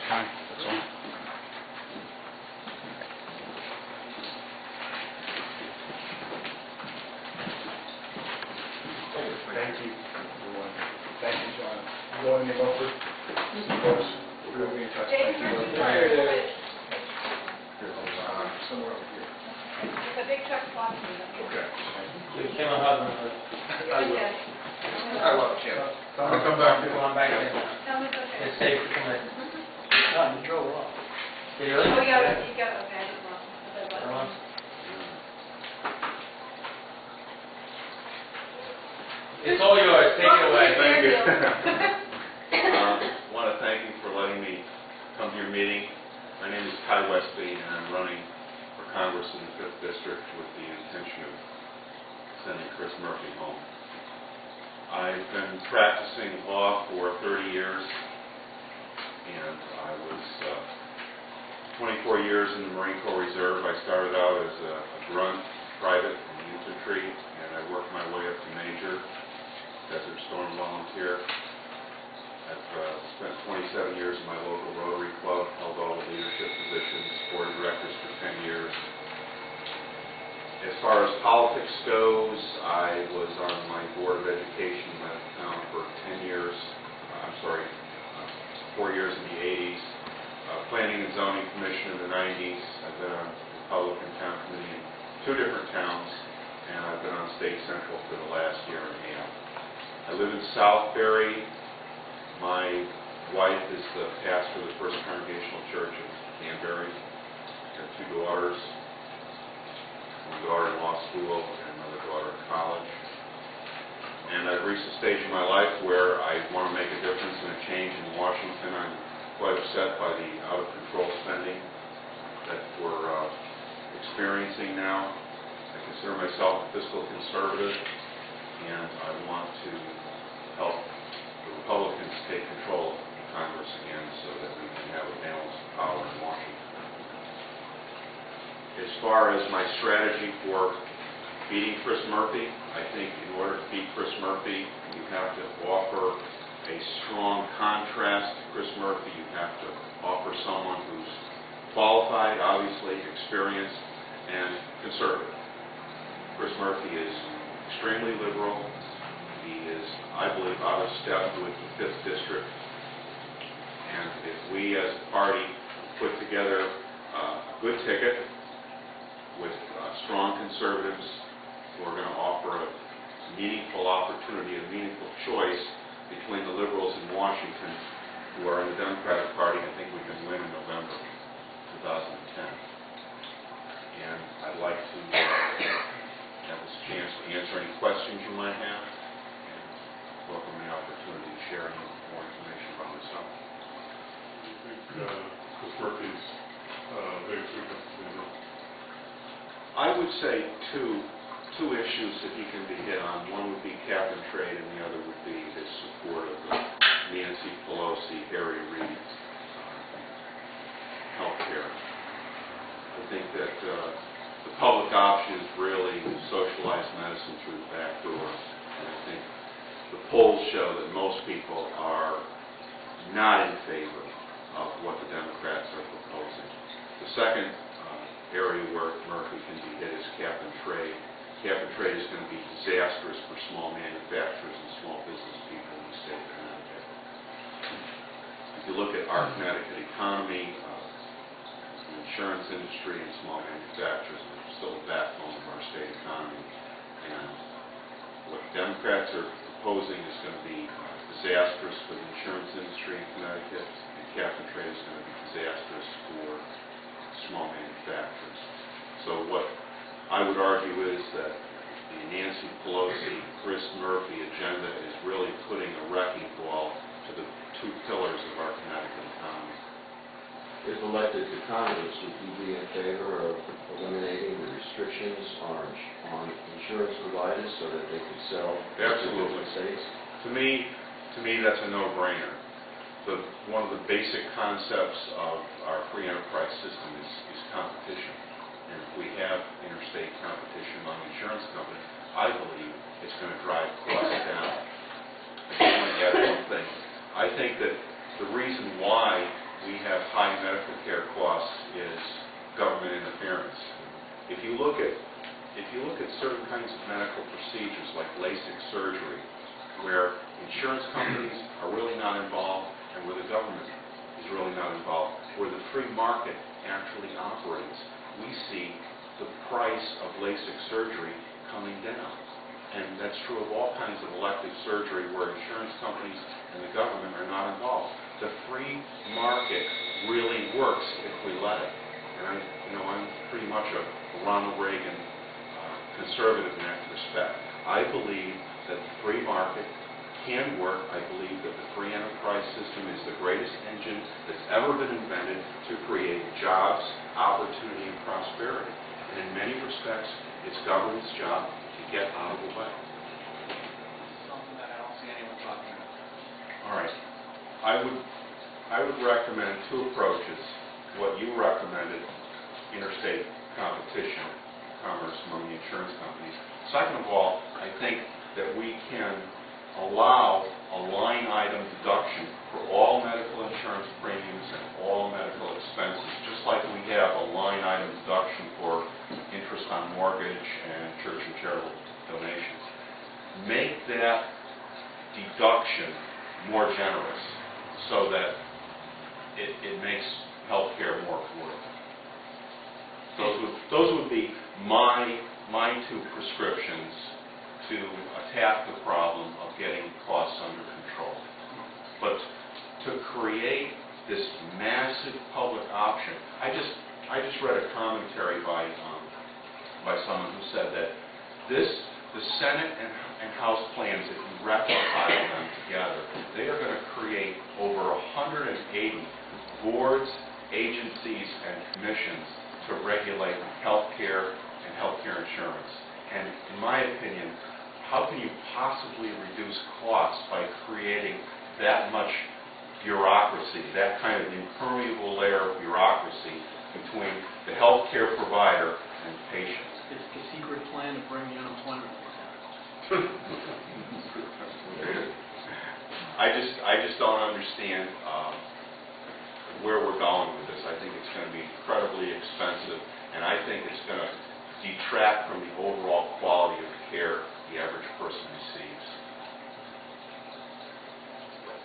Hi, that's all. Thank you, everyone. Thank you, John. You going in over? Of course. We'll be in touch. Thank you. Somewhere over here. It's a big truck blocking me. Okay. Give Kim a hug. I will. I love Kim. I'll come back. Come on back in. Tell me it's okay. It's safe to come in. No, you drove off. Did you really? Oh, yeah, you got, okay, I didn't want to. It's all yours. Take it away. Thank you. I want to thank you for letting me come to your meeting. My name is Kie Westby, and I'm running for Congress in the 5th District with the intention of sending Chris Murphy home. I've been practicing law for 30 years, and I was 24 years in the Marine Corps Reserve. I started out as a grunt private in the infantry, and I worked my way up to major, Desert Storm volunteer. I've spent 27 years in my local Rotary Club, held all the leadership positions, board of directors for 10 years. As far as politics goes, I was on my board of education in that town for 10 years. 4 years in the 80s. Planning and Zoning Commission in the 90s. I've been on the Republican Town Committee in 2 different towns, and I've been on State Central for the last year and a half. I live in Southbury. My wife is the pastor of the First Congregational Church of Canterbury. I have 2 daughters, one daughter in law school and another daughter in college. And I've reached a stage in my life where I want to make a difference and a change in Washington. I'm quite upset by the out-of-control spending that we're experiencing now. I consider myself a fiscal conservative, and I want to help the Republicans take control of Congress again so that we can have a balance of power in Washington. As far as my strategy for beating Chris Murphy, I think in order to beat Chris Murphy, you have to offer a strong contrast to Chris Murphy. You have to offer someone who's qualified, obviously, experienced, and conservative. Chris Murphy is extremely liberal. He is, I believe, out of step with the 5th District. And if we as a party put together a good ticket with strong conservatives who are going to offer a meaningful opportunity, a meaningful choice between the liberals in Washington who are in the Democratic Party, I think we can win in November 2010. And I'd like to have this chance to answer any questions you might have and welcome the opportunity to share any more information about myself. Do you think Chris Murphy's biggest weaknesses in this? I would say two issues that he can be hit on. One would be cap and trade, and the other would be his support of the Nancy Pelosi, Harry Reid health care. I think that the public option is really socialized medicine through the back door. And I think the polls show that most people are not in favor of what the Democrats are proposing. The second area where Murphy can be hit is cap and trade. Cap and trade is going to be disastrous for small manufacturers and small business people in the state of Connecticut. If you look at our Connecticut economy, the insurance industry and small manufacturers are still the backbone of our state economy. And what the Democrats are proposing is going to be disastrous for the insurance industry in Connecticut, and cap and trade is going to be disastrous for small manufacturers. So what I would argue is that the Nancy Pelosi, Chris Murphy agenda is really putting a wrecking ball to the 2 pillars of our Connecticut economy. If elected to Congress, would you be in favor of eliminating the restrictions on insurance providers so that they could sell to different states? To me, that's a no-brainer. One of the basic concepts of our free enterprise system is competition. And if we have interstate competition among insurance companies, I believe it's going to drive costs down. I just want to add one thing. I think that the reason why we have high medical care costs is government interference. If you look at certain kinds of medical procedures like LASIK surgery, where insurance companies are really not involved and where the government is really not involved, where the free market actually operates, we see the price of LASIK surgery coming down. And that's true of all kinds of elective surgery where insurance companies and the government are not involved. The free market really works if we let it. And I'm pretty much a Ronald Reagan conservative in that respect. I believe that the free market can work. I believe that the free enterprise system is the greatest engine that's ever been invented to create jobs, opportunity, and prosperity. And in many respects, it's government's job to get out of the way. Something that I don't see anyone talking about. All right. I would recommend two approaches. What you recommended, interstate competition, commerce among the insurance companies. Second of all, I think that we can allow a line item deduction for all medical insurance premiums and all medical expenses, just like we have a line item deduction for interest on mortgage and church and charitable donations. Make that deduction more generous so that it makes health care more affordable. Those would be my two prescriptions to attack the problem of getting costs under control. But to create this massive public option, I just read a commentary by someone who said that the Senate and House plans, if you reconcile them together, they are going to create over 180 boards, agencies, and commissions to regulate health care and health care insurance. And in my opinion, how can you possibly reduce costs by creating that much bureaucracy, that kind of impermeable layer of bureaucracy between the health care provider and patient? It's the secret plan to bring the unemployment rate down. I just don't understand where we're going with this. I think it's going to be incredibly expensive, and I think it's going to detract from the overall quality of care the average person receives.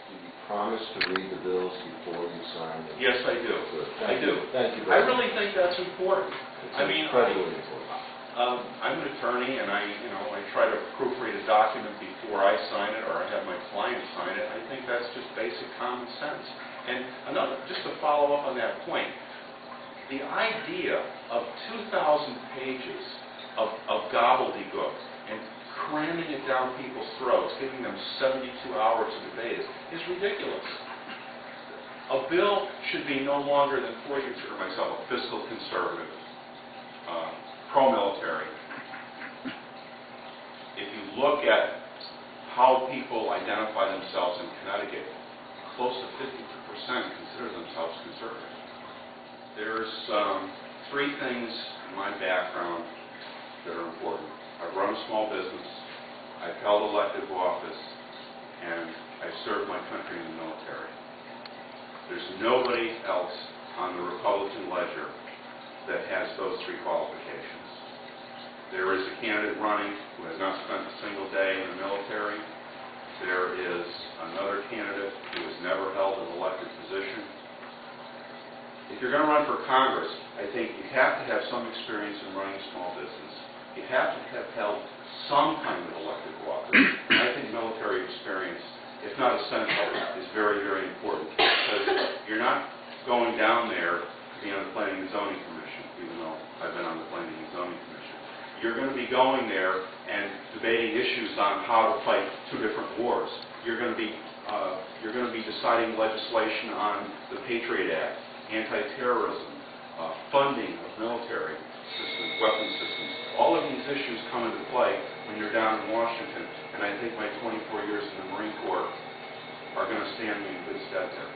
Do you promise to read the bills before you sign them? Yes, I do. Good. I do. Thank you I very much. really think that's important. It's I mean, incredibly important. I'm an attorney, and I try to proofread a document before I sign it, or I have my client sign it. I think that's just basic common sense. And just to follow up on that point, the idea of 2,000 pages of gobbledygook and cramming it down people's throats, giving them 72 hours to debate it, is ridiculous. A bill should be no longer than, before I consider myself a fiscal conservative, pro-military. If you look at how people identify themselves in Connecticut, close to 50% consider themselves conservative. There's three things in my background that are important. I've run a small business, I've held elective office, and I've served my country in the military. There's nobody else on the Republican ledger that has those three qualifications. There is a candidate running who has not spent a single day in the military. There is another candidate who has never held an elected position. If you're going to run for Congress, I think you have to have some experience in running a small business. You have to have held some kind of elected office. And I think military experience, if not essential, is very, very important. Because you're not going down there to be on the Planning and Zoning Commission, even though I've been on the Planning and Zoning Commission. You're going to be going there and debating issues on how to fight two different wars. You're going to be deciding legislation on the Patriot Act, anti-terrorism, funding of military systems, weapon systems. All of these issues come into play when you're down in Washington, and I think my 24 years in the Marine Corps are going to stand me in good stead there.